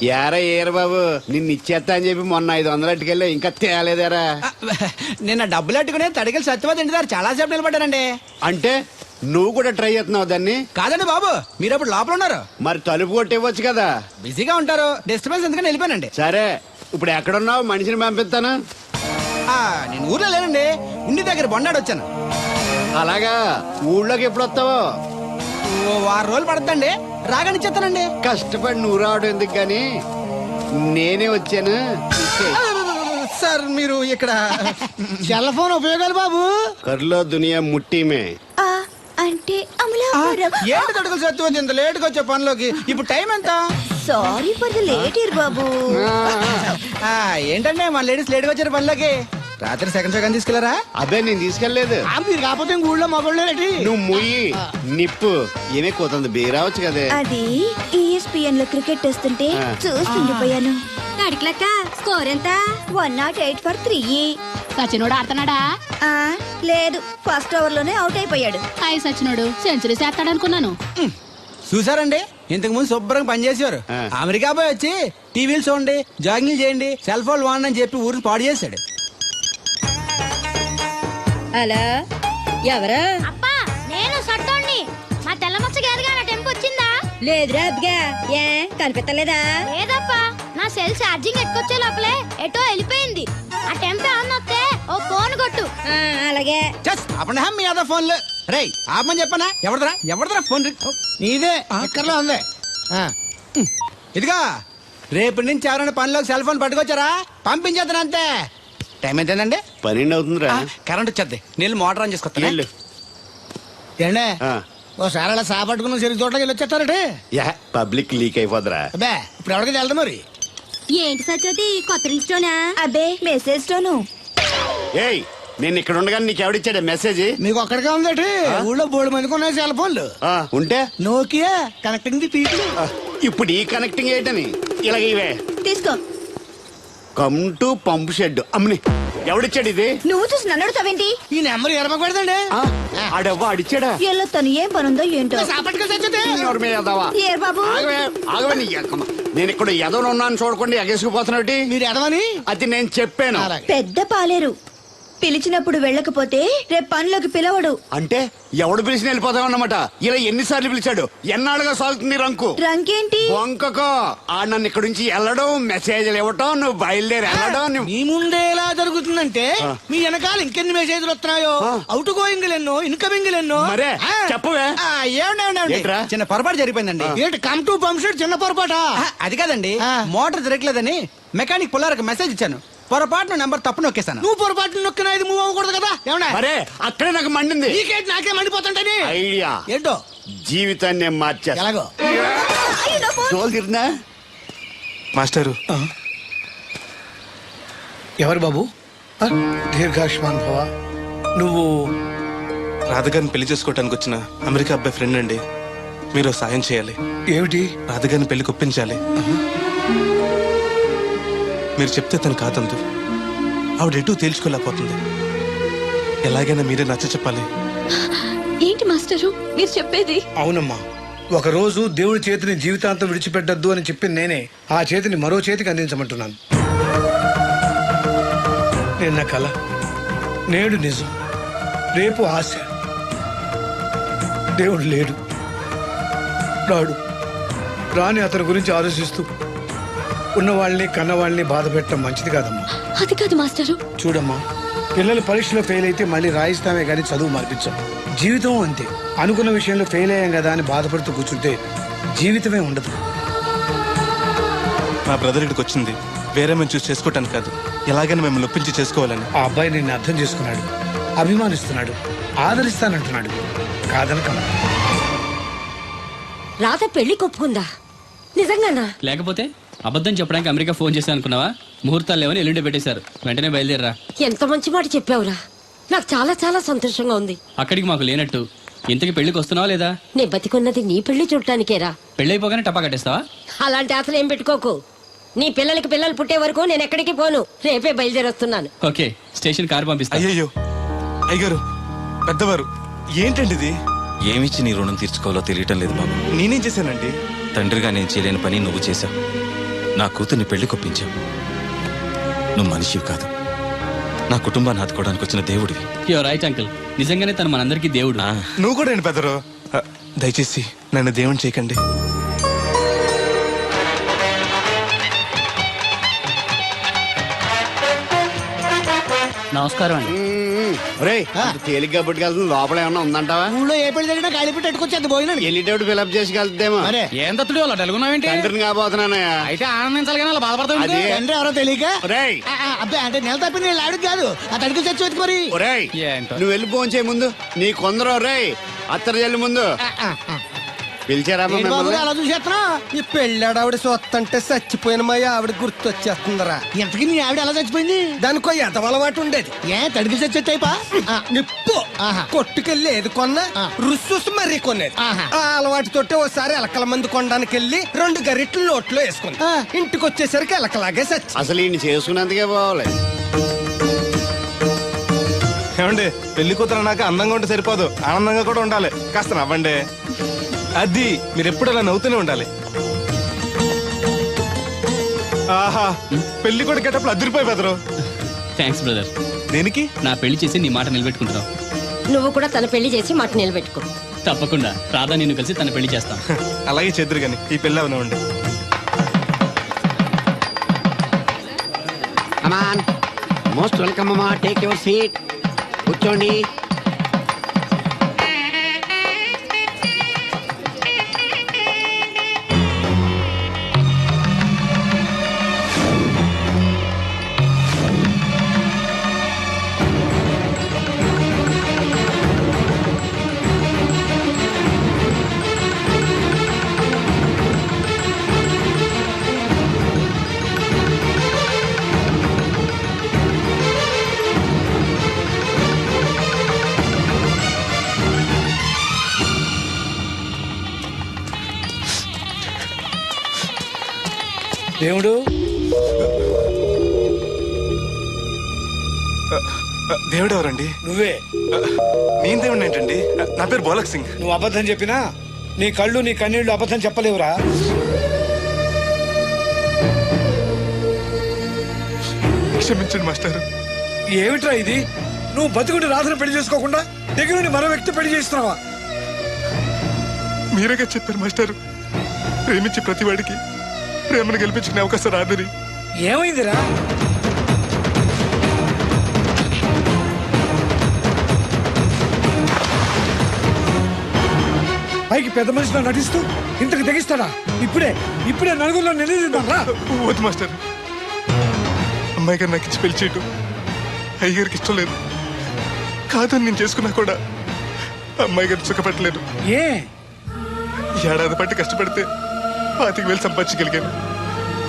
ఏరా ఏరు బాబు నిన్ను ఇచ్చేస్తా అని చెప్పి మొన్న 500 అట్టుకెళ్ళి ఇంకా తేలేదారా? నిన్న డబ్బులు అట్టుకునే తడికెళ్ళి సత్యవతి ఇంటి దగ్గర చాలా సేపు నిలబడ్డానండి. అంటే నువ్వు కూడా ట్రై చేస్తున్నావు దాన్ని? కాదండి బాబు, మీరు అప్పుడు లోపల ఉన్నారు. మరి తలుపు కొట్టివ్వచ్చు కదా. బిజీగా ఉంటారు, డిస్టర్బెన్స్ ఎందుకని వెళ్ళిపోయానండి. సరే ఇప్పుడు ఎక్కడున్నావు? మనిషిని పంపిస్తాను. నేను ఊర్లో లేనండి, ఉండి దగ్గర బొండాడు వచ్చాను. అలాగా, ఊళ్ళోకి ఎప్పుడు వస్తావో? ఓ 6 రోజులు పడుతుందండి, రాగానే చెప్తానండి. కష్టపడి నువ్వు రావడం ఎందుకు గాని నేనే వచ్చాను. సార్ మీరు ఇక్కడ సెల్ ఫోన్ ఉపయోగాలు బాబు కర్లో దునియా ముట్టిమే అంటే అమలాపురం. ఏంటి తడుకులు సత్యవతి ఇంత లేట్ గా వచ్చే పనిలోకి? ఇప్పుడు టైం ఎంత? Sorry for the late year బాబు. ఏంటంటే మన లేడీస్ లేట్ గా వచ్చారు పనిలోకి. రాత్రి సెకండ్ సెకండ్ తీసుకెళ్లారా? అదే నేను తీసుకెళ్లేదు. మీరు కాకపోతే ఊళ్ళో మగోళ్ళేటి. నువ్వు ముయ్యి నిప్పు ఏమే కోతుంది బీరావచ్చు కదే. అది ESPN లో క్రికెట్ టెస్తుంటే చూస్తుండిపోయాను. కడిక్లక్క స్కోర్ ఎంత? 108 for 3. సచినోడు ఆడుతున్నాడా? లేదు, ఫస్ట్ ఓవర్ లోనే అవుట్ అయిపోయాడు. హాయ్ సచినోడు సెంచరీ చేస్తాడనుకున్నాను. చూసారండి, ఇంతకు ముందు శుభ్రంగా పనిచేసేవారు. అమెరికా పోయి వచ్చి టీవీలు చూడండి, జాగింగ్ చేయండి, సెల్ ఫోన్ వాడండి అని చెప్పి ఊరిని పాడు చేశాడు. అలా ఎవరా? అబ్బా నేను సట్టోణ్ణి. మా తెల్లమచ్చ గారిగా నా టెంపు వచ్చిందా? లేదురా అబ్బగా, ఏ కనిపెట్టలేదా? లేదప్పా, నా సెల్ ఛార్జింగ్ ఎక్కొచ్చే లోపలే ఎటో వెళ్ళిపోయింది. ఆ టెంపు అన్నొస్తే ఓ ఫోన్ కొట్టు. అలాగే. అప్పుడు మీ అదా ఫోన్లు రేయ్ ఆపమని చెప్పనా? ఎవరిదరా ఫోన్? నీదే ఎక్కర్లో ఉంది. ఇదిగా రేపటి నుంచి ఎవరైనా పనిలోకి సెల్ ఫోన్ పట్టుకొచ్చారా పంపించేద్దాను అంతే. టైం ఎంతేనండి? 12 అవుతుందిరా. కరెంట్ వచ్చేద్ది, నీళ్ళు మోటార్ ఆన్ చేసుకొస్తా. ఏండే ఓసారి అలా సాపట్టుకున్న సరి చోట్లకి వెళ్ళి వచ్చేస్తారటే. యా పబ్లిక్ లీక్ అయిపోద్రా. అబ్బే ఇప్పుడు ఎవరికి వెళ్దాం మరి? ఏంటి సత్యవతి కొత్త రింగ్స్టోనా? అబ్బే మెసేజ్ తోను. ఏయ్ నేను ఇక్కడ ఉండగానే నీకు ఎవడిచ్చాడే మెసేజ్? మీకు ఒక్కడిగా ఉందటి? ఊళ్ళో 3 మందికి ఉన్నాయి సెల్ ఫోన్లు. ఉంటే నోకియా కనెక్టింగ్ ది పీపుల్. ఇప్పుడు ఈ కనెక్టింగ్ ఏంటని ఇలాగ ఇవే తీసుకో. Come to pump shed. అమ్మని ఎవడిచ్చాడు ఇది? నువ్వు చూసి నన్ను అడుగుతావేంటి? ఈ నెంబర్ ఎరమకూడదండి. ఆడవ్వ అడిచాడా? ఎల్లో తను ఏం పనుందో ఏంటో. ఏర్ బాబు నేను ఇక్కడ ఎదవను ఉన్నాను చూడకుండా ఎగేసుకుపోతున్నట్టు మీరు ఎదవని అది నేను చెప్పాను. పెద్ద పాలేరు పిలిచినప్పుడు వెళ్ళకపోతే రేపు పనిలోకి పిలవడు. అంటే ఎవడు పిలిచిన వెళ్ళిపోతావు అన్నమాట. ఇలా ఎన్నిసార్లు పిలిచాడు? ఎన్నాళ్ళుగా సాగుతుంది రంకు. రంకేంటి? వంకకో ఆ నన్ను ఇక్కడ నుంచి వెళ్ళడం, మెసేజ్లు ఇవ్వటం, నువ్వు బయలుదేరి వెళ్ళడం. మీ ముందే ఎలా జరుగుతుందంటే మీ వెనకాల ఇంకెన్ని మెసేజ్లు వస్తున్నాయో. అవుట్ గోయింగ్ ఎన్నో, ఇన్కమింగ్ ఎన్నో. మరే చెప్పవే. ఏంట్రా? చిన్న పొరపాటు జరిగిపోయిందండి. ఏంటి కమ్ టు పంప్ షెడ్ చిన్న పొరపాట? అది కాదండి, మోటార్ తిరగలేదని మెకానిక్ పుల్లారకు మెసేజ్ ఇచ్చాను. పొరపాటున నెంబర్ తప్పు నొక్కేసాను. నువ్వు పొరపాటు నొక్కినా ఇది మూవ్ అవ్వకూడదు కదా. ఏమన్నా మరే అక్కడే నాకు మండింది. నీకేంటి నాకే మండిపోతుంటని ఐడియా ఏంటో జీవితాన్ని మార్చా. ఎలాగో జోలు తిరిగినా మాస్టరు. ఎవరు బాబు? దీర్ఘాయుష్మాన్ భవ. నువ్వు రాధగారిని పెళ్లి చేసుకోవటానికి వచ్చిన అమెరికా అబ్బాయి ఫ్రెండ్ అండి. మీరు సాయం చేయాలి. ఏమిటి? రాధగారిని పెళ్లికి ఒప్పించాలి. మీరు చెప్తే తను కాదందు. ఆవిడ ఎటూ తేల్చుకోలేకపోతుంది. ఎలాగైనా మీరే నచ్చ చెప్పాలి. ఏంటి మాస్టరు మీరు చెప్పేది? అవునమ్మా, ఒకరోజు దేవుడి చేతిని జీవితాంతం విడిచిపెట్టద్దు అని చెప్పింది నేనే. ఆ చేతిని మరో చేతికి అందించమంటున్నాను. నిన్న కల, నేడు నిజం, రేపు ఆశ. దేవుడు లేడు, రాడు. రాని అతని గురించి ఆలోచిస్తూ ఉన్నవాళ్ళని కన్నవాళ్ళని బాధ పెట్టడం మంచిది కాదమ్మా. అది కాదు మాస్టరు. చూడమ్మా, పిల్లలు పరీక్షలో ఫెయిల్ అయితే మళ్ళీ రాయిస్తామే కానీ చదువు మార్పించాం. జీవితం అంతే. అనుకున్న విషయంలో ఫెయిల్ అయ్యాం కదా అని బాధపడుతూ కూర్చుంటే జీవితమే ఉండదు. మా బ్రదర్ ఇక్కడికి వచ్చింది వేరే మేము చూసి చేసుకోవటానికి కాదు, ఎలాగైనా మిమ్మల్ని ఒప్పించి చేసుకోవాలని. ఆ అబ్బాయి నిన్ను అర్థం చేసుకున్నాడు, అభిమానిస్తున్నాడు, ఆదరిస్తానంటున్నాడు. కాదనకమ్మా. రాత పెళ్లి కొప్పుకుందా? నిజంగానా? లేకపోతే అబద్ధం చెప్పడానికి అమెరికా ఫోన్ చేశాను అనుకున్నావా? ముహూర్తాలు లేవని ఎల్లుండి పెట్టేశారు. వెంటనే బయలుదేరరా. ఎంత మంచి మాట చెప్పావురా. నాకు చాలా చాలా సంతోషంగా ఉంది. అక్కడికి మాకు లేనట్టు ఇంతకి పెళ్లికి వస్తున్నావా లేదా? నే బతికున్నది నీ పెళ్లి చూడటానికేరా. పెళ్ళైపోగానే టపా కట్టేస్తావా? అలాంటి ఆశలు ఏం పెట్టుకోకు. నీ పిల్లలకి పిల్లలు పుట్టే వరకు నేను ఎక్కడికి పోను. రేపే బయలుదేరొస్తున్నాను. ఓకే, స్టేషన్ కారు పంపిస్తా. అయ్యయ్యో అయ్యగారు, పెద్దవారు, ఏంటండి ఇది? ఏమిచ్చి నీ రుణం తీర్చుకోవాలో తెలియటం లేదు బాబు. నేనేం చేశానండి? తండ్రిగా నేను చేయలేని పని నువ్వు చేశావు. నా కూతుర్ని పెళ్లి కొప్పించావు. నువ్వు మనిషివి కాదు, నా కుటుంబాన్ని ఆదుకోవడానికి వచ్చిన దేవుడివి. యువర్ రైట్ అంకుల్, నిజంగానే తను మనందరికీ దేవుడు. నువ్వు కూడా ఏంటి పెదరు? దయచేసి నన్ను దేవుని చేయకండి. నమస్కారం అండి. రే తేలిగ్గా పుట్టుకెళ్తుంది, లోపల ఏమన్నా ఉందంటావా? ఊళ్ళో ఏ పెళ్లి జరిగినా కాళీ పెట్టి ఎట్టుకొచ్చేది భోజనం వెళ్ళేటప్పుడు ఫిలప్ చేసి వెళ్తేమో. మరే ఏం తత్తుడు అలా డలుగున్నావేంటి? తండ్రిని కాబోతున్నానయ్యా. అయితే ఆనందించాలి కానీ అలా బాధపడతావు. అది తండ్రి ఎవరో తెలియక ఒరేయ్ అబ్బాయి అంటే నెల తప్పింది వీళ్ళు ఆవిడకి కాదు ఆ తడికి చచ్చి వెతుకు మరి ఒరేయ్ ఏంటో. నువ్వు వెళ్ళి ఫోన్ చేయ ముందు నీ కొందరు రేయ్ అత్తరు చెల్లి ముందు పిలిచారా ఏంటి బాబు అలా చూసేస్తున్నా ఈ పెళ్ళాడావిడ సొత్తంటే చచ్చిపోయిన మా ఆవిడ గుర్తొచ్చేస్తుందరా. ఎంతకి మీ ఆవిడ ఎలా చచ్చిపోయింది? దానికో ఎంత అలవాటు ఉండేది. ఏ తడికి చచ్చి టైపా నిప్పు కొట్టుకెళ్ళి ఏది కొన్నా రుస్సుస్ మరీ కొనేది. ఆహా. ఆ అలవాటు తోటే ఓసారి ఎలకల మందు కొనడానికి వెళ్ళి 2 గరిట్లు నోట్లో వేసుకుంది. ఇంటికి వచ్చేసరికి ఎలకలాగే చచ్చి. అసలు ఈయన చేసుకున్నందుకే పోవాలి. ఏమండి, పెళ్లి కూతురు నాకు అందంగా ఉంటే సరిపోదు, ఆనందంగా కూడా ఉండాలి. కాస్త నవ్వండి. అది మీరు ఎప్పుడు అలా నవ్వుతూనే ఉండాలి. ఆహా, పెళ్లి కూడా గెటప్పుడు అదిరిపోయి పెదరు. Thanks brother. దేనికి? నా పెళ్లి చేసి నీ మాట నిలబెట్టుకుంటున్నావు. నువ్వు కూడా తన పెళ్లి చేసి మాట నిలబెట్టుకో. తప్పకుండా రాధా నిన్ను కలిసి తన పెళ్లి చేస్తాం. అలాగే చెద్దురు గాని ఈ పెళ్లి అవనివ్వండి. అమాన్ మోస్ట్ వెల్కమ్ అమ్మా, టేక్ యువర్ సీట్, కూర్చోండి. దేవుడు దేవుడు ఎవరండి? నువ్వే. నేను దేవుడు ఏంటండి? నా పేరు బోలక్ సింగ్. నువ్వు అబద్ధం చెప్పినా నీ కళ్ళు నీ కన్నీళ్లు అబద్ధం చెప్పలేవురా. క్షమించండి మాస్టర్. ఏమిట్రా ఇది? నువ్వు బతుకుంటే రాత్రి పెళ్లి చేసుకోకుండా దగ్గర నుండి మరో వ్యక్తి పెళ్లి చేస్తున్నావా? మీరేగా చెప్పారు మాస్టర్, ప్రేమించే ప్రతివాడికి ప్రేమను గెలిపించుకునే అవకాశం రాదని. ఏమైందిరా? పైకి పెద్ద మనిషిలో నటిస్తూ ఇంతకు తెగిస్తాడా? ఇప్పుడే నలుగురిలో నిలదీద్దాం రా. వద్దు మాస్టర్, అమ్మాయి గారు నాకు ఇచ్చి పెళ్లి చేయటం అయ్యగారికి ఇష్టం లేదు. కాదని నేను చేసుకున్నా కూడా అమ్మాయి గారిని సుఖపెట్టలేదు. ఏ ఏడాది పట్టి కష్టపడితే 25,000 సంపాదించగలిగాను.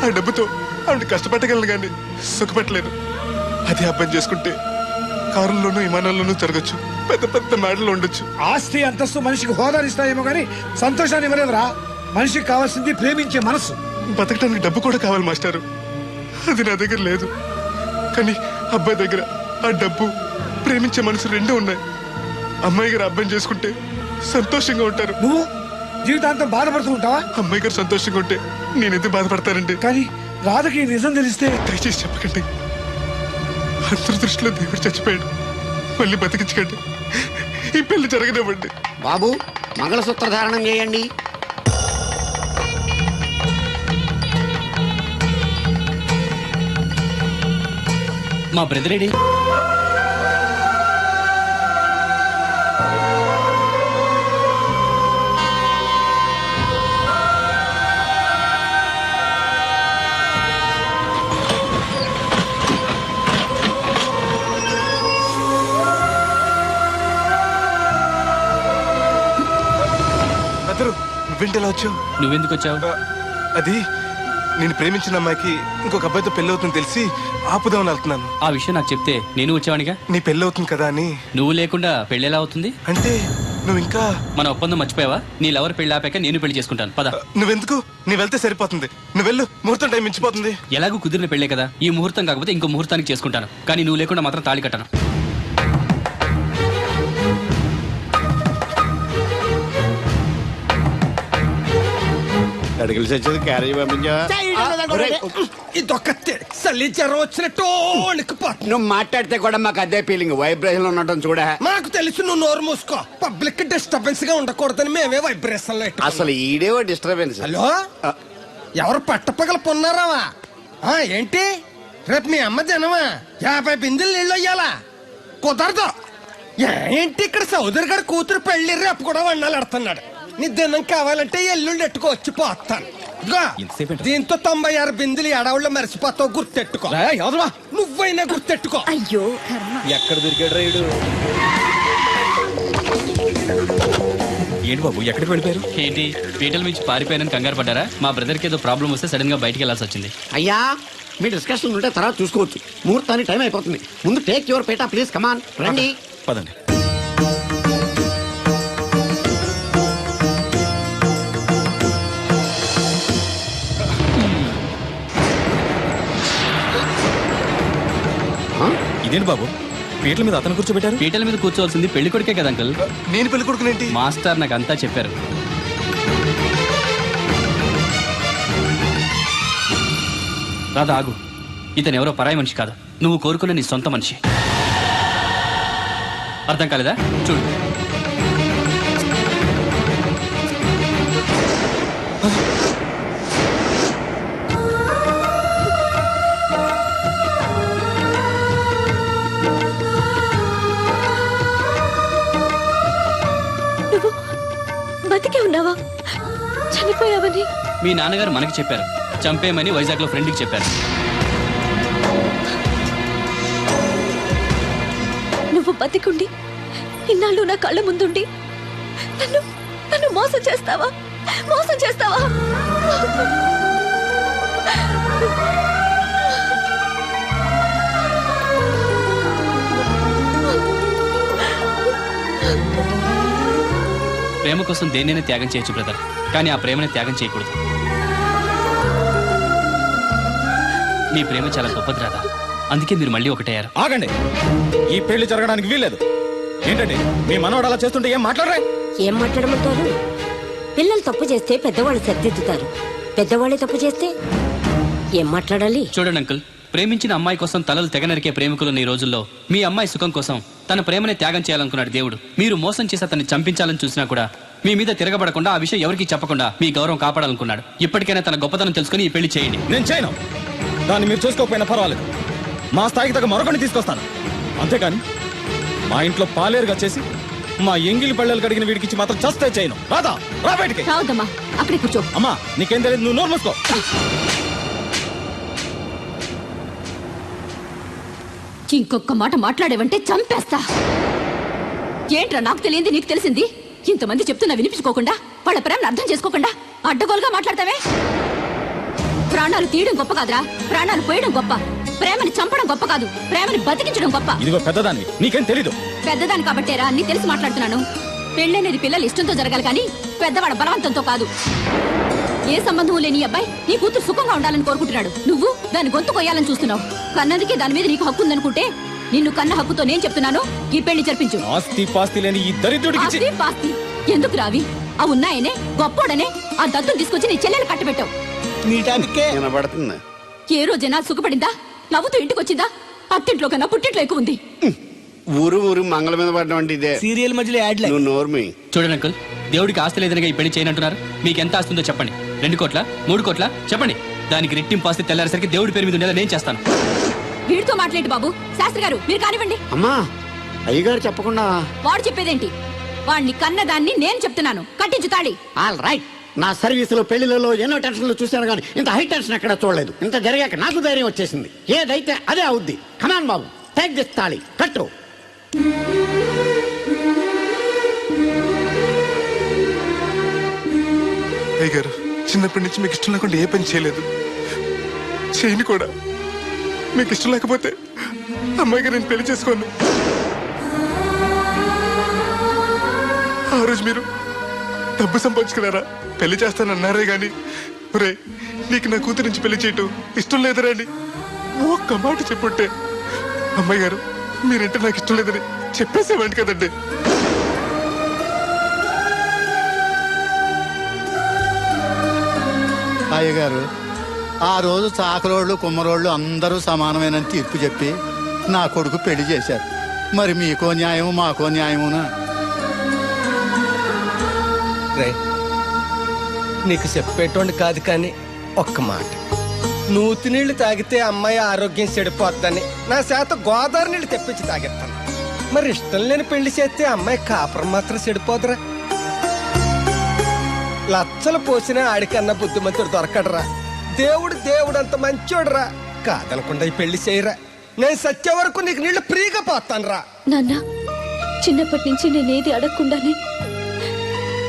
ఆ డబ్బుతో ఆవిడ కష్టపట్టగలను కానీ సుఖపెట్టలేను. అదే అబ్బాయి చేసుకుంటే కారుల్లోనూ విమానాల్లోనూ తిరగచ్చు, పెద్ద పెద్ద మేడలు ఉండొచ్చు. ఆస్తి అంతస్తు మనిషికి హోదానిస్తాయేమో కానీ సంతోషాన్ని ఇవ్వలేదురా. మనిషికి కావాల్సింది ప్రేమించే మనసు. బతకడానికి డబ్బు కూడా కావాలి మాస్టారు, అది నా దగ్గర లేదు. కానీ అబ్బాయి దగ్గర ఆ డబ్బు, ప్రేమించే మనసు రెండూ ఉన్నాయి. అమ్మాయి గారు అబ్బాయిని చేసుకుంటే సంతోషంగా ఉంటారు. నువ్వు జీవితాంతం బాధపడుతూ ఉంటావా? అమ్మాయి గారు సంతోషంగా ఉంటే నేనెందుకు బాధపడతానండి? కానీ రాధకి ఈ నిజం తెలిస్తే దయచేసి చెప్పకండి. అందరి దృష్టిలో దేవుడు చచ్చిపోయాడు, మళ్ళీ బతికించకండి. ఈ పెళ్లి జరగనివ్వండి. బాబు మంగళసూత్ర ధారణం చేయండి. మా బ్రదర్ ఏడి? అందరూ నువ్వేంటి వచ్చావు? నువ్వెందుకు వచ్చావు? అది నేను ప్రేమించిన అమ్మాయికి ఇంకొక అబ్బాయితో పెళ్లి అవుతుందని తెలిసి ఆపుదామని వెళ్తున్నాను. ఆ విషయం నాకు చెప్తే నేను వచ్చావనిగా. నీ పెళ్లి అవుతుంది కదా అని. నువ్వు లేకుండా పెళ్లి ఎలా అవుతుంది? అంటే నువ్వు ఇంకా మన ఒప్పందం మర్చిపోయావా? నీ లవర్ పెళ్లి ఆపాక నేను పెళ్లి చేసుకుంటాను, పద. నువ్వెందుకు? నీ వెళ్తే సరిపోతుంది. నువ్వు వెళ్ళు, ముహూర్తం టైం మించిపోతుంది. ఎలాగూ కుదిరిన పెళ్లే కదా, ఈ ముహూర్తం కాకపోతే ఇంకో ముహూర్తానికి చేసుకుంటాను. కానీ నువ్వు లేకుండా మాత్రం తాళి కట్టను. అడిగిలి సచ్చేది క్యారేజ్ పంపించావా ఇదొక చలి జ్వరం వచ్చినట్టు వణికిపోతుంది. నువ్వు మాట్లాడితే కూడా మాకు అదే ఫీలింగ్ వైబ్రేషన్ ఉండటం చూడ. మాకు తెలుసు, నువ్వు నోరు మూసుకో. పబ్లిక్ డిస్టర్బెన్స్ గా ఉండకూడదని మేమే వైబ్రేషన్ లో అసలు ఈడేవో డిస్టర్బెన్స్. హలో, ఎవరు పట్టపగల పొన్నారావా? ఏంటి రేపు మీ అమ్మ జనమా 50 బిందెలు నీళ్ళు అయ్యాలా? కుదరదు. ఏంటి ఇక్కడ సోదరి గారు కూతురు పెళ్లి రేపు కూడా వండాలి ఆడుతున్నాడు. నీ దినం కావాలంటే ఎల్లుండి ఎట్టుకో వచ్చి పోతాను. దీంతో 96 బిందెలు ఎడవుల్లో మరిచిపోతావు, గుర్తెట్టుకో. నువ్వైనా గుర్తెట్టుకో. అయ్యో ఎక్కడ దొరికాడు రైడు? ఏంటి బాబు, ఎక్కడికి వెళ్ళిపోయారు? ఏంటి పీటల నుంచి పారిపోయానని కంగారు పడ్డారా? మా బ్రదర్కి ఏదో ప్రాబ్లం వస్తే సడన్ గా బయటికి వెళ్ళాల్సి వచ్చింది. అయ్యా మీ డిస్కషన్ ఉంటే తర్వాత చూసుకోవచ్చు. ముహూర్తానికి టైం అయిపోతుంది. ముందు టేక్ యువర్ పేటా ప్లీజ్. కమాన్ రండి. పదండి. ఇదేంటి బాబు, పీటల మీద అతను కూర్చోబెట్టారు? పీటల మీద కూర్చోవాల్సింది పెళ్లి కొడుకే కదా అంకుల్. నేను పెళ్లి కొడుకునేంటి? మాస్టర్ నాకు అంతా చెప్పారు. రాధా ఆగు, ఇతను ఎవరో పరాయి మనిషి కాదు, నువ్వు కోరుకున్న నీ సొంత మనిషి. అర్థం కాలేదా? చూడు. నువ్వు బతికే ఉన్నావా? చనిపోయావని మీ నాన్నగారు మనకి చెప్పారు, చంపేయమని వైజాగ్ లో ఫ్రెండ్కి చెప్పారు. నువ్వు బతికుండి ఇన్నాళ్ళు నా కళ్ళ ముందుండి నన్ను నన్ను మోసం చేస్తావా? మోసం చేస్తావా? ప్రేమ కోసం దేన్నైనా త్యాగం చేయొచ్చు బ్రదర్, కానీ ఆ ప్రేమని త్యాగం చేయకూడదు. మీ ప్రేమ చాలా గొప్పది రాదా, అందుకే మీరు మళ్ళీ ఒకటయ్యారు. ఆగండి, ఈ పెళ్లి జరగడానికి వీల్లేదు. ఏంటండి మీ మనవడు అలా చేస్తుంటే ఏం మాట్లాడరా? ఏం మాట్లాడమంటారు? పిల్లలు తప్పు చేస్తే పెద్దవాళ్ళు సరిదిద్దుతారు, పెద్దవాళ్ళే తప్పు చేస్తే ఏం మాట్లాడాలి? చూడండి అంకుల్, ప్రేమించిన అమ్మాయి కోసం తలలు తెగనరికే ప్రేమికులున్న ఈ రోజుల్లో మీ అమ్మాయి సుఖం కోసం తన ప్రేమని త్యాగం చేయాలనుకున్నాడు దేవుడు. మీరు మోసం చేసి అతన్ని చంపించాలని చూసినా కూడా మీ మీద తిరగబడకుండా ఆ విషయం ఎవరికి చెప్పకుండా మీ గౌరవం కాపాడాలనుకున్నాడు. ఇప్పటికైనా తన గొప్పతనం తెలుసుకుని ఈ పెళ్లి చేయండి. నేను చేయను. దాన్ని మీరు చూసుకోకపోయినా పర్వాలేదు, మా స్థాయికి తగ్గ మరొకరిని తీసుకొస్తాను. అంతేకాని మా ఇంట్లో పాలేరుగా చేసి మా ఎంగిలి పళ్ళలు కడిగిన వీడికి మాత్రం చస్తే చేయను. రాదా, రా బయటికి. రావద్దమ్మా, అక్కడే కూర్చో. అమ్మా నీకేం తెలియదు, నువ్వు నోరు మూసుకో. ఇంకొక మాట మాట్లాడేవంటే చంపేస్తా. ఏంట్రా నాకు తెలియంది నీకు తెలిసింది? ఇంతమంది చెప్తున్నా వినిపించుకోకుండా, వాళ్ళ ప్రేమను అర్థం చేసుకోకుండా అడ్డగోలుగా మాట్లాడతావే? ప్రాణాలు తీయడం గొప్ప కాదురా, ప్రాణాలు పోయడం గొప్ప. ప్రేమని చంపడం గొప్ప కాదు, ప్రేమని బతికించడం గొప్ప. ఇదిగో పెద్దదాన్ని, నీకేం తెలీదు. పెద్దదాని కాబట్టేరా అన్ని తెలిసి మాట్లాడుతున్నాను. పెళ్ళనేది పిల్లలు ఇష్టంతో జరగాలి కానీ పెద్దవాడ బలవంతంతో కాదు. ఏ సంబంధం లేని అబ్బాయి నీ కూతురు సుఖంగా ఉండాలని కోరుకుంటున్నాడు. నువ్వు దాని గొంతు కొయ్యాలని చూస్తున్నావు. కన్నందుకే దాని మీద నీకు హక్కు ఉందనుకుంటే నిన్ను కన్న హక్కుతో నేను చెప్తున్నాను, ఈ పెళ్లి జరిపించు. ఆస్తి పాస్తి లేని ఈ దరిద్రుడికి ఆస్తి పాస్తి ఎందుకు రావి? ఆ ఉన్నాయనే గొప్పోడనే ఆ దత్తుని తీసుకొచ్చి నీ చెల్లెలు కట్టబెట్టావు. వినబడుతుంది. ఏ రోజైనా సుఖపడిందా? నవ్వుతూ ఇంటికి వచ్చిందా? అత్తింట్లో కన్నా పుట్టింట్లో ఎక్కువ ఉంది. ఊరు ఊరు మంగళ మీద పడడం అంటే ఇదే. సీరియల్ మధ్యలో యాడ్ నువ్వు నోర్మి. చూడండి అంకుల్, దేవుడికి ఆస్తి లేదనగా ఈ పెళ్లి చేయనంటున్నారు. మీకు ఎంత ఆస్తుందో చెప్పండి. 2 కోట్ల 3 కోట్ల చెప్పండి. దానికి రెట్టింపు ఆస్తి తెల్లారేసరికి దేవుడి పేరు మీద ఉండేలా నేను చేస్తాను. వీడితో మాట్లాడి బాబు. శాస్త్రి గారు మీరు కానివ్వండి. అమ్మా అయ్యగారు చెప్పకుండా వాడు చెప్పేదేంటి? వాడిని కన్నదాన్ని నేను చెప్తున్నాను, కట్టించు తాళి. All right. నా సర్వీసులో పెళ్లిలలో ఎన్నో టెన్షన్లు చూశాను కానీ ఇంత హై టెన్షన్ ఎక్కడ చూడలేదు. ఇంత జరిగాక నాకు ధైర్యం వచ్చేసింది. ఏదైతే అదే అవుద్ది. కమాన్ బాబు, టేక్ దిస్ తాళి, కట్టు. అయ్య గారు, చిన్నప్పటి నుంచి మీకు ఇష్టం లేకుండా ఏ పని చేయలేదు, చేయని కూడా. మీకు ఇష్టం లేకపోతే అమ్మాయి గారు నేను పెళ్లి చేసుకోను. ఆ రోజు మీరు డబ్బు సంపాదించుకున్నారా, పెళ్లి చేస్తానన్నారే గాని రే నీకు నా కూతురు నుంచి పెళ్లి చేయటం ఇష్టం లేదరా అని ఒక్క మాట చెప్పుంటే అమ్మాయి గారు మీరంటే నాకు ఇష్టం లేదని చెప్పేసేవాడి కదండి. అయ్యగారు ఆ రోజు చాకరోళ్ళు కుమ్మరోళ్ళు అందరూ సమానమైన తీర్పు చెప్పి నా కొడుకు పెళ్లి చేశారు. మరి మీకో న్యాయము మాకో న్యాయమునా? రే నీకు చెప్పేటోండి కాదు కానీ ఒక్క మాట, నూతి నీళ్లు తాగితే అమ్మాయి ఆరోగ్యం చెడిపోద్దని నా చేత గోదావరి నీళ్లు తెప్పించి తాగిస్తాను. మరి ఇష్టం లేని పెళ్లి చేస్తే అమ్మాయి కాపురం మాత్రం చెడిపోదురా. లచ్చలు పోసినా ఆడికన్నా బుద్ధిమంతుడు దొరకడరా. దేవుడు అంత మంచోడురా. కాదనకుండా ఈ పెళ్లి చేయరా. నేను సత్య వరకు నీకు నీళ్లు ఫ్రీగా పోతాను రా. నాన్న, చిన్నప్పటి నుంచి నేనేది అడగకుండానే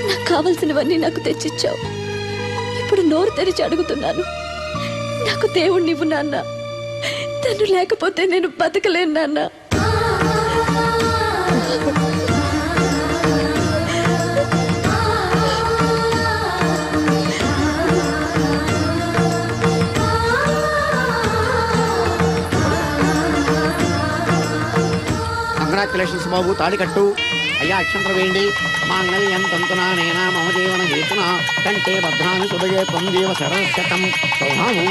నాకు కావలసినవన్నీ నాకు తెచ్చిచ్చావు. ఇప్పుడు నోరు తెరిచి అడుగుతున్నాను, నాకు దేవుణ్ణి ఇవ్వు నాన్న. తను లేకపోతే నేను బతకలేను నాన్న. కంగ్రాచులేషన్స్ బాబు, తాడి కట్టు. అయ్యా అక్షంతలు వేయండి. మాంగళ్యం తంతునా నేనా మమ జీవన హేతున కంటే భద్రాన్ని సుభగే పొందేవ శరశతం సౌభాము.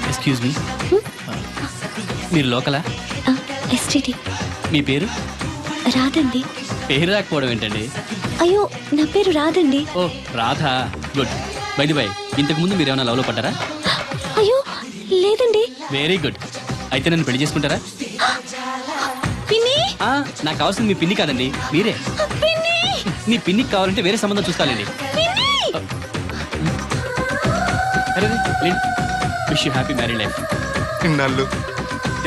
ఎక్స్క్యూజ్ మీ, మీరు లోకలా? ఎస్టీడీ. మీ పేరు? రాదండి. పేరు రాకపోవడం ఏంటండి? అయ్యో, నా పేరు రాదండి. ఓ Radha, good. By the by, ఇంతకు ముందు మీరు ఏమైనా లవ్లో పడ్డారా? అయ్యో లేదండి. Very good. అయితే నన్ను పెళ్లి చేసుకుంటారా? పిన్ని, నాకు కావాల్సింది మీ పిన్ని కాదండి, మీరే. పిన్ని, మీ పిన్నికి కావాలంటే వేరే సంబంధం చూస్తానండి. Wish you happy married life. ఇన్నాళ్ళు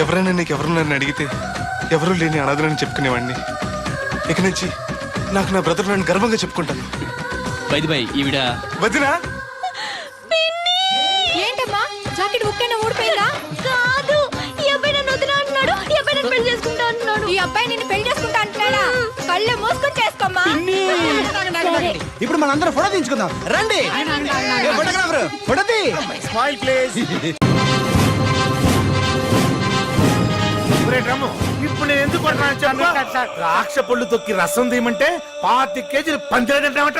ఎవరైనా నీకెవరు నన్ను అడిగితే ఎవరూ లేని అనాథనని చెప్పుకునేవాడిని. ఇక నుంచి నాకు నా బ్రదర్ నన్ను గర్వంగా చెప్పుకుంటాను. బై ది బై, ఈవిడ వదినా. ఏంటమ్మా జాకెట్ బుక్కైనా ఊడిపోయిందా? కాదు, ఈ అబ్బాయి నన్ను వదినా అంటున్నాడు. ఈ అబ్బాయి నన్ను పెళ్లి చేసుకుంటా అంటున్నాడు. ఈ అబ్బాయి నిన్ను పెళ్లి చేసుకుంటా అంటున్నాడా? కళ్ళు మూసుకొని చేసుకోమ్మా. ఇప్పుడు మనందరం ఫోటో తీసుకుందాం రండి. ఫోటోగ్రాఫర్ ఫోటో తీ. Smile please. ఇప్పుడు నేను ఎందుకు ద్రాక్ష పళ్ళు తొక్కి రసం తీయమంటే 25 కేజీలు పంచలేదంటావట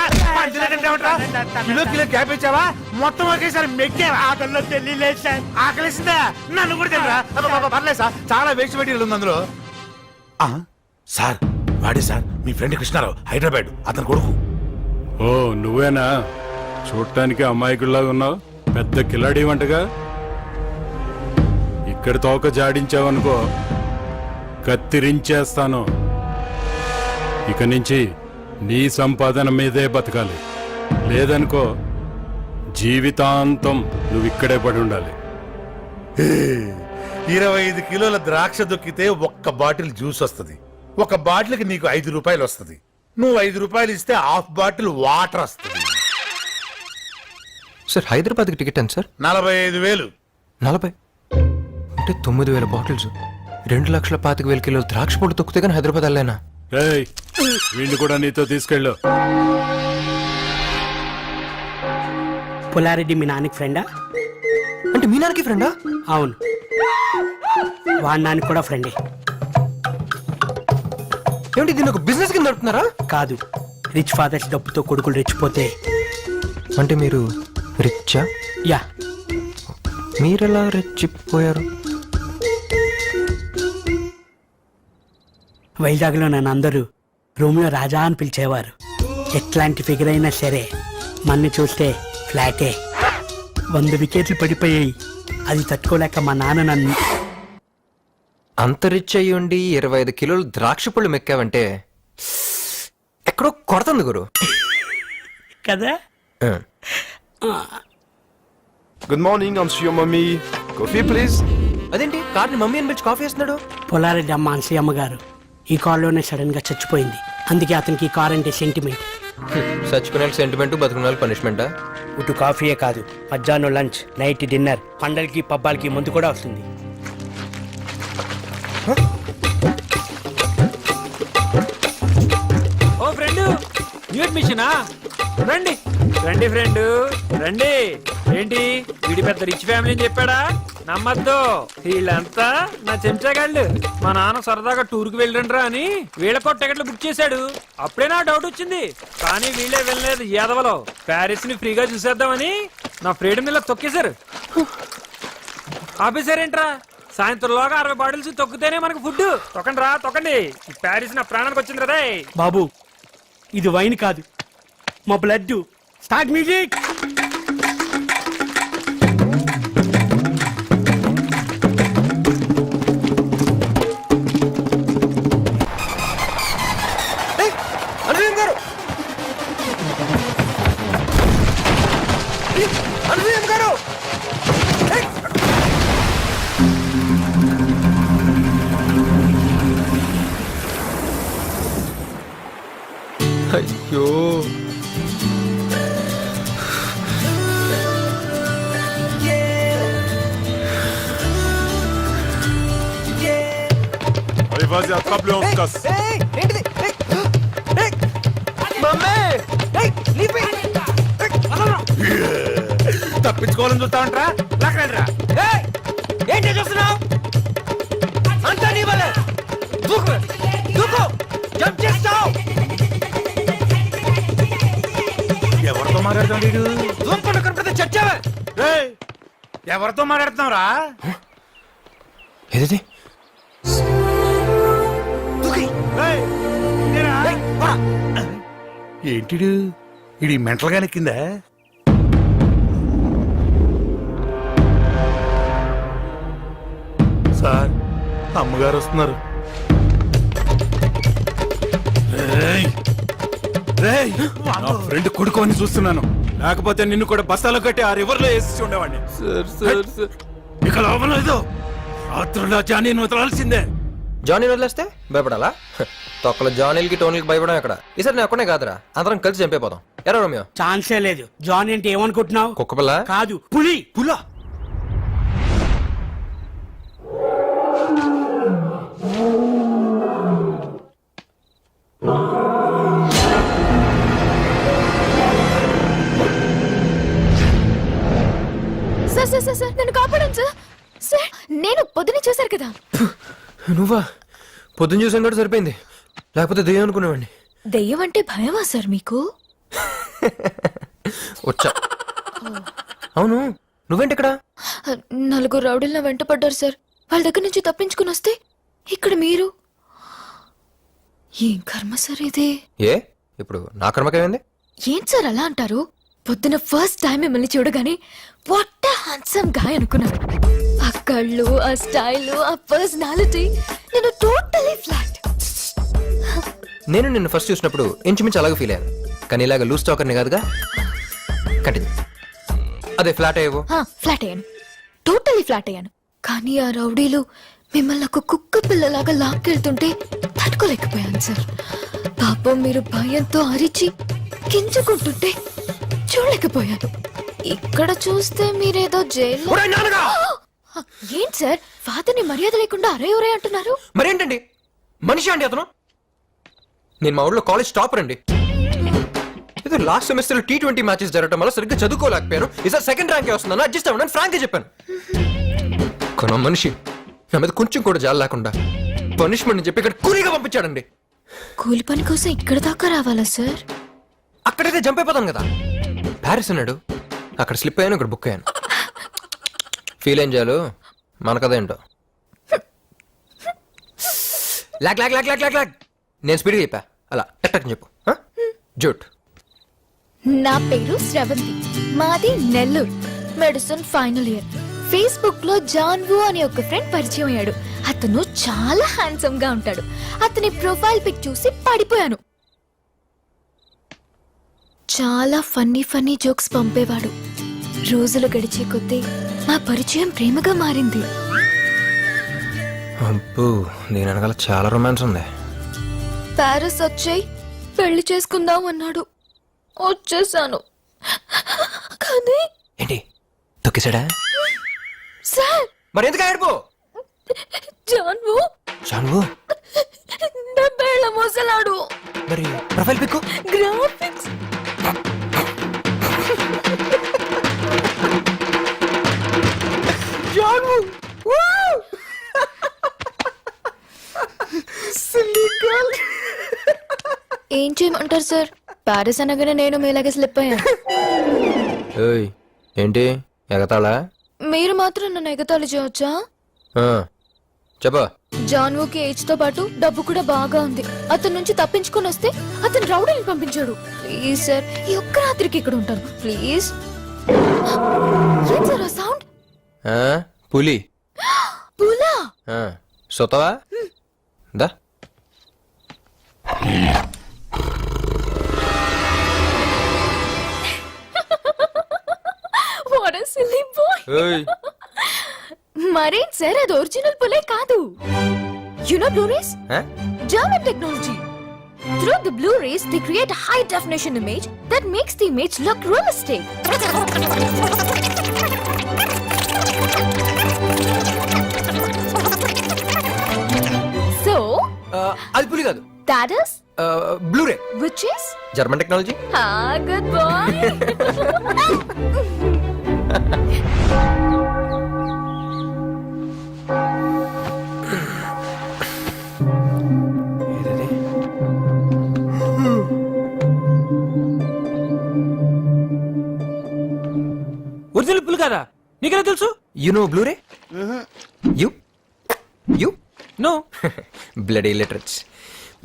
కిలో క్యాపేచావా? మొత్తం ఒకేసారి మెక్కావా? ఆకలిలో తెలియలేదు సార్. ఆకలిసిందా? నన్ను కూడా తెలియరా? పర్లేదు సార్, చాలా వేస్ట్ మెటీరియల్ ఉంది అందులో. సార్ వాడే సార్, మీ ఫ్రెండ్ కృష్ణారావు, హైదరాబాద్, అతని కొడుకు. ఓ నువ్వేనా? చూడటానికి అమాయకుల్లాగా ఉన్నావు, పెద్ద కిలాడి వంటగా. ఇక్కడ తోక జాడించావనుకో, కత్తిరించేస్తాను. ఇక నుంచి నీ సంపాదన మీదే బతకాలి, లేదనుకో జీవితాంతం నువ్వు ఇక్కడే పడి ఉండాలి. 25 కిలోల ద్రాక్ష దొక్కితే ఒక్క బాటిల్ జ్యూస్ వస్తుంది. ఒక బాటిల్కి నీకు 5 రూపాయలు వస్తుంది. నువ్వు 5 రూపాయలు ఇస్తే హాఫ్ బాటిల్ వాటర్ వస్తుంది. సార్ హైదరాబాద్కి టికెట్ ఎంత సార్? 45,000. 40 అంటే 9,000 బాటిల్స్, 2,25,000 కిలోలు ద్రాక్ష పొడి తొక్కితే కానీ హైదరాబాద్ వెళ్ళలేనా? ఏయ్, వీళ్ళు కూడా నీతో తీసుకెళ్ళు. పుల్లారెడ్డి మీ నాన్నకి ఫ్రెండా? అంటే మీ నాన్నకి ఫ్రెండా? అవును, వాడి నాన్నకి కూడా ఫ్రెండే. ఏమిటి దీన్ని ఒక బిజినెస్ కింద నడుపుతున్నారా? కాదు, రిచ్ ఫాదర్స్ డబ్బుతో కొడుకులు రెచ్చిపోతే. అంటే మీరు రిచ్చా? యా. మీరెలా రెచ్చిపోయారు? వైజాగ్లో నన్ను అందరూ రూమ్లో రాజా అని పిలిచేవారు. ఎట్లాంటి ఫిగర్ అయినా సరే మన్ని చూస్తే ఫ్లాటే. 100 వికెట్లు పడిపోయాయి. అది తట్టుకోలేక మా నాన్న నన్ను. అంత రిచ్ అయ్యి ఉండి 25 కిలోలు ద్రాక్ష పళ్ళు మెక్కావంటే ఎక్కడో కొడుతుంది గురు కదా. Good morning, I'm Shri mummy. Coffee please. అదేంటి కార్ని మమ్మీ అని పిలిచి కాఫీ వేస్తున్నాడు? పుల్లారెడ్డి అమ్మ అన్సయ్యమ్మ గారు ఈ కారులోనే సడన్ గా చచ్చిపోయింది. అందుకే అతనికి ఈ కార్ అంటే సెంటిమెంట్. చచ్చిపోయిన సెంటిమెంట్, బతుకున్న పనిష్మెంటా? ఇటు కాఫీయే కాదు, మధ్యాహ్నం లంచ్, నైట్ డిన్నర్, పండలకి పబ్బాలకి ముందు కూడా వస్తుంది. ఓ ఫ్రెండ్, న్యూ అడ్మిషనా? రండి రండి ఫ్రెండ్ రండి. ఏంటి వీడి పెద్ద రిచ్ ఫ్యామిలీ అని చెప్పాడా? నమ్మద్దు, వీళ్ళంతా నా చెంచాగాళ్ళు. మా నాన్న సరదాగా టూర్కి వెళ్ళండ్రా అని వీళ్ళకో టికెట్లు బుక్ చేశాడు. అప్పుడే నా డౌట్ వచ్చింది, కానీ వీళ్ళే వెళ్ళలేదు. యాదవలో ప్యారిస్ ని ఫ్రీగా చూసేద్దామని నా ఫ్రీడమ్ ఇలా తొక్కేశారు. ఆపేశారేంట్రా? సాయంత్రంలోగా 60 బాటిల్స్ తొక్కితేనే మనకు ఫుడ్. తొక్కండి రా, తొక్కండి. ఈ ప్యారిస్ నా ప్రాణానికి వచ్చింది కదా. బాబు ఇది వైన్ కాదు, మా బ్లడ్. Start music. అనుసూయం గారు, అనుసూయం గారు. అయ్యో, Vas-y, attrape-le, on se casse. తప్పించుకోవాలని చూస్తా ఉంటా. లాక్కరా. ఏంటి చూస్తున్నావు? అంతా నీ వల్లే. దూకు, దూకు, జంప్ చేస్తావు. ఎవరితో మాట్లాడుతున్నాడు వీడు? దూకుండా కనపడితే చచ్చావే. ఏయ్, ఎవరితో మాట్లాడుతున్నావురా? ఏది ఏయ్, ఇదేనా? ఏంటిడు ఇది మెంటల్ గానే కింద? సార్, అమ్మగారు వస్తున్నారు. నా ఫ్రెండ్ కొడుకోని చూస్తున్నాను, లేకపోతే నిన్ను కూడా బస్తాలో కట్టి ఆ రివర్ లో వేసి ఉండేవాడిని. ఇక లోపల లేదు, రాత్రుల్లో జానీ వదలాల్సిందే. జానీ వదిలేస్తే భయపడాలా? తొక్కల జానీలకి టోనీలకి భయపడం ఎక్కడ? ఈసారి నేను ఒక్కనే కాదురా, అందరం కలిసి చంపేపోతాం. ఎరా రోమియో? ఛాన్సే లేదు. జాన్ అంటే ఏమనుకుంటున్నావు? కుక్కపిల్ల కాదు, పులి. పులా? సార్ సార్ సార్ సార్ నన్ను కాపాడండి సార్. సార్ నేను పొద్దునే చూశారు కదా. నువ్వా? పొద్దున్న చూసాను కూడా సరిపోయింది, లేకపోతే దెయ్యం అనుకునేవాడిని. దెయ్యం అంటే భయమా సార్ మీకు? వచ్చా. అవును, నువ్వేంటి ఇక్కడ? 4 రౌడీలు నా వెంట పడ్డారు సార్. వాళ్ళ దగ్గర నుంచి తప్పించుకుని వస్తే ఇక్కడ మీరు. ఏం కర్మ సార్ ఇది? ఏ ఇప్పుడు నా కర్మకేమైంది? ఏం సార్ అలా అంటారు? పొద్దున ఫస్ట్ టైం మిమ్మల్ని చూడగానే వాట్ హ్యాండ్సమ్ గాయ్ అనుకున్నాను. ఆ కళ్ళు, ఆ స్టైల్, ఆ పర్సనాలిటీ, నేను టోటలీ ఫ్లాట్. నేను నిన్ను ఫస్ట్ చూసినప్పుడు ఇంచుమించు అలాగే ఫీల్ అయ్యాను, కానీ ఇలాగ లూజ్ టాకర్ని కాదుగా. కంటిన్యూ. అదే ఫ్లాట్ అయ్యేవో. ఫ్లాట్ అయ్యాను, టోటలీ ఫ్లాట్ అయ్యాను. కానీ ఆ రౌడీలు మిమ్మల్ని ఒక కుక్క పిల్లలాగా లాక్కెళ్తుంటే తట్టుకోలేకపోయాను సార్. పాపం మీరు భయంతో అరిచి కించుకుంటుంటే చూడలేకపోయాను. ఇక్కడ చూస్తే మీరేదో జైల్లో. ఏంటి సార్, ఫాదర్ని మర్యాద లేకుండా అరే ఒరే అంటున్నారు? మరేంటండి, మనిషి అండి అతను. నేను మా ఊళ్ళో కాలేజ్ టాపర్ అండి. ఏదో లాస్ట్ సెమిస్టర్ T20 మ్యాచెస్ జరగడం వల్ల సరిగ్గా చదువుకోలేకపోయాను. ఈసారి సెకండ్ ర్యాంకే వస్తున్నాను, అడ్జస్ట్ అవ్వడానికి ఫ్రాంక్ గా చెప్పాను. కొన మనిషి నా మీద కొంచెం కూడా జాలి లేకుండా పనిష్మెంట్ అని చెప్పి ఇక్కడ కూలీగా పంపించాడండి. కూలి పని కోసం ఇక్కడ దాకా రావాలా సార్? అక్కడైతే జంప్ అయిపోతాను కదా. ప్యారిస్ అన్నాడు, అక్కడ స్లిప్ అయ్యాను, ఇక్కడ బుక్ అయ్యాను. ఫీల్ ఏం చేయాలి మన కదా ఏంటో. Lock lock lock lock lock lock. నేను స్పీడ్గా చెప్పా, అలా టక్ టక్ చెప్పు. జూట్. నా పేరు శ్రవంతి, మాది Nellore. Medicine final year. Facebook లో జాన్వు అనే ఒక ఫ్రెండ్ పరిచయం అయ్యాడు. అతను చాలా హ్యాండ్సమ్ గా ఉంటాడు. అతని ప్రొఫైల్ పిక్ చూసి పడిపోయాను. చాలా ఫన్నీ జోక్స్ పంపేవాడు. రోజులు గడిచే కొద్దీ మా పరిచయం ప్రేమగా మారింది. అబ్బో, దీని వెనకాల చాలా రొమాన్స్ ఉంది. ప్యారిస్ వచ్చేయ్, పెళ్లి చేసుకుందాం అన్నాడు. వచ్చేసాను. కానీ ఏంటి తొక్కేశాడా? సార్ మరి ఎందుకు ఏడుపు? జాన్వు జాన్వు నా పేళ్ళ మోసలాడు. మరి ప్రొఫైల్ పిక్, గ్రాఫిక్స్, జాన్వు ఏం చేయమంటారు సార్? ప్యారిస్ అనగానే నేను మీలాగే స్లిప్ అయ్యాను. ఏయ్ ఏంటి ఎగతాళా? మీరు మాత్రం నన్ను ఎగతాళి చేయవచ్చా? చెప్పా. జాన్వోకి ఏజ్ తో పాటు డబ్బు కూడా బాగా ఉంది. అతని నుంచి తప్పించుకొని వస్తే అతను రౌడీని పంపించాడు. ప్లీజ్ సార్, ఈ ఒక్క రాత్రికి ఇక్కడ ఉంటాను ప్లీజ్. ఏం సార్ ఆ సౌండ్? పులి. పులా? సొతవా దా. What a silly boy. మరేం సార్, అది ఒరిజినల్ పులే కాదు. You know Blu-rays? German technology. Through the Blu-rays, they create a high definition image that makes the image look realistic. So, అది పులి కాదు. that is Blu-ray. which is German technology. good boy. Original పులి కదా, నీకెలా తెలుసు? You know Blu-ray? You know. Bloody literates.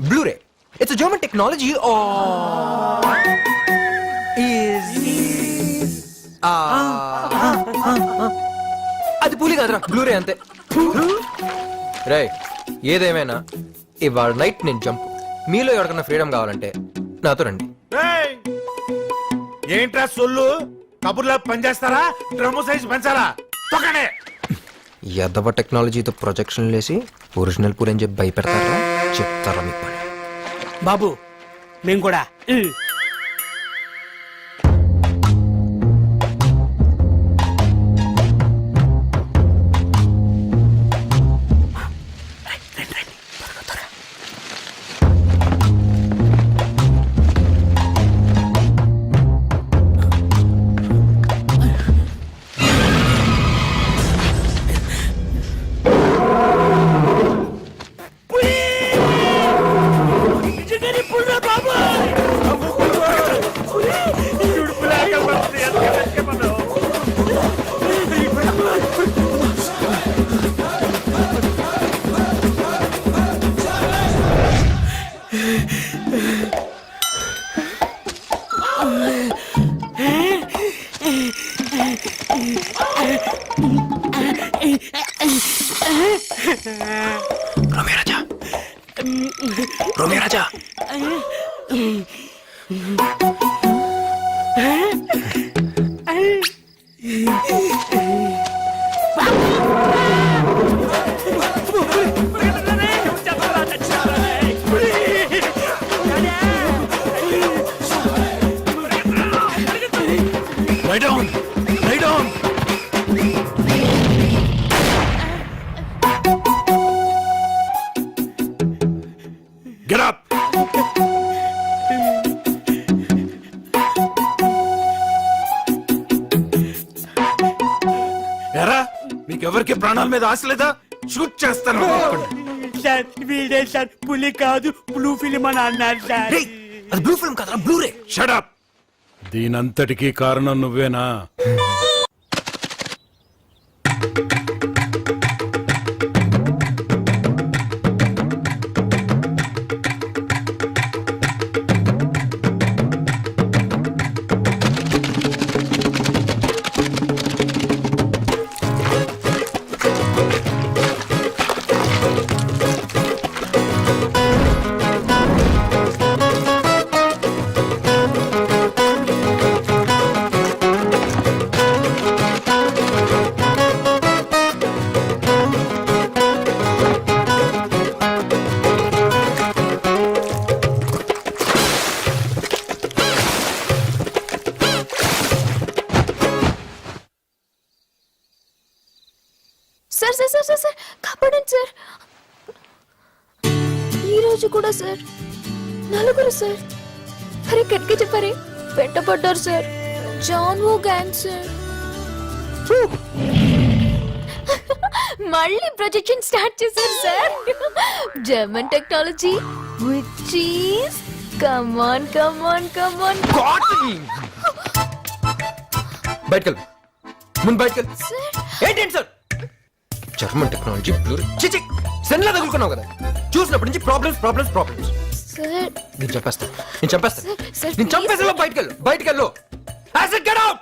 Blu-ray it's a German technology అది పులి కాదురా, బ్లూరే అంతే. రే ఏదేమైనా ఇవాళ నైట్ నేను జంప్. మీలో ఎవరికన్నా ఫ్రీడమ్ కావాలంటే నాతో రండి. ఏంట్రా సొల్లు? కబుర్లా పనిచేస్తారా? Drum size పెంచాలా? తొక్కనే. యదవ టెక్నాలజీతో ప్రొజెక్షన్ లేసి ఒరిజినల్ పూరి అని చెప్పి భయపెడతారా? చెప్తారా మీకు పని? బాబు మేము కూడా రోమియో రాజా. Lie down! Lie down! Get up! ఎరా మీకెవరికి ప్రాణాల మీద ఆశ లేదా? షూట్ చేస్తాను. సార్ వీడే సార్, పులి కాదు బ్లూ ఫిల్మ్ అని అన్నారు సార్. అది బ్లూ ఫిల్మ్ కాదురా, బ్లూరే. Shut up. దీనంతటికీ కారణం నువ్వేనా? Sir sir sir sir sir కాపాడండి సార్. ఈ రోజు కూడా సార్ నలుగురు సార్. అరే గట్టిగా చెప్పారే, వెంటపడ్డారు సార్. జాన్వో గ్యాంగ్ సార్. మళ్ళీ ప్రొజెక్షన్ స్టార్ట్ చేశారు sir. German technology which is come on come on come on బయటకెళ్ళు ముందు బయటకెళ్ళు ఏంటి సార్ జర్మన్ టెక్నాలజీ బ్లూ చిచి సెన్లా తగులుకున్నావు కదా చూసినప్పటి నుంచి ప్రాబ్లమ్స్ ప్రాబ్లమ్స్ ప్రాబ్లమ్స్ సార్ నేను చంపేస్తాను నేను చంపేస్తాను సార్ నేను చంపేస్తా బయటకెళ్ళు బయటకెళ్ళు I said get out!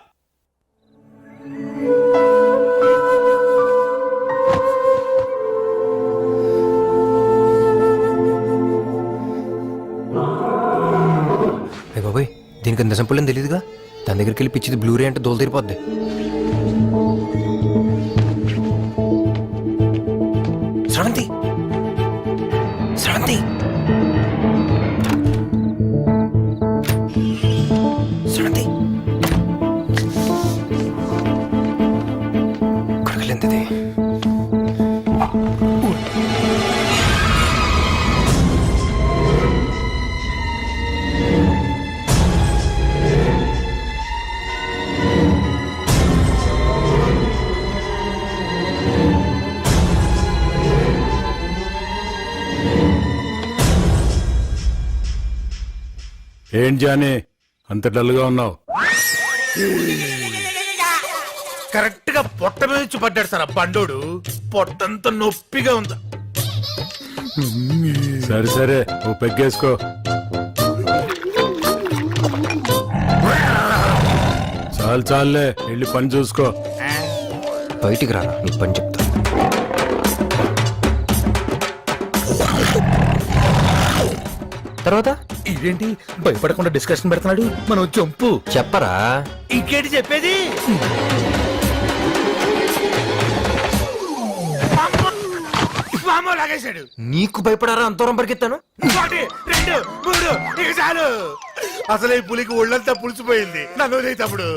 బాబాయ్ దీనికి అంత సింపుల్ అని తెలియదుగా దాని దగ్గరికి వెళ్ళి పిచ్చిది బ్లూరే అంటే దోలు తీరిపోద్ది శ్రవంతి శ్రవంతి శ్రవంతి కొడకలేంది ఏం జానీ అంత డల్గా ఉన్నావు? కరెక్ట్ గా పొట్ట మీద నుంచి పడ్డాడు సార్ ఆ బండోడు. పొట్టంత నొప్పిగా ఉంది. సరే సరే ఓ పెగ్గేసుకో. చాలే వెళ్ళి పని చూసుకో. బయటికి రారా నీ పని చెప్తా. తర్వాత ఇదేంటి భయపడకుండా డిస్కషన్ పెడుతున్నాడు. మనం చంపు చెప్పరా. ఇంకేంటి చెప్పేది? లాగేశాడు. నీకు భయపడారా అంత దూరం పరిగెత్తాను. 1 2 3 ఇక చాలు. అసలు ఈ పులికి ఒళ్ళంతా పులిసిపోయింది. నన్ను తమ్ముడు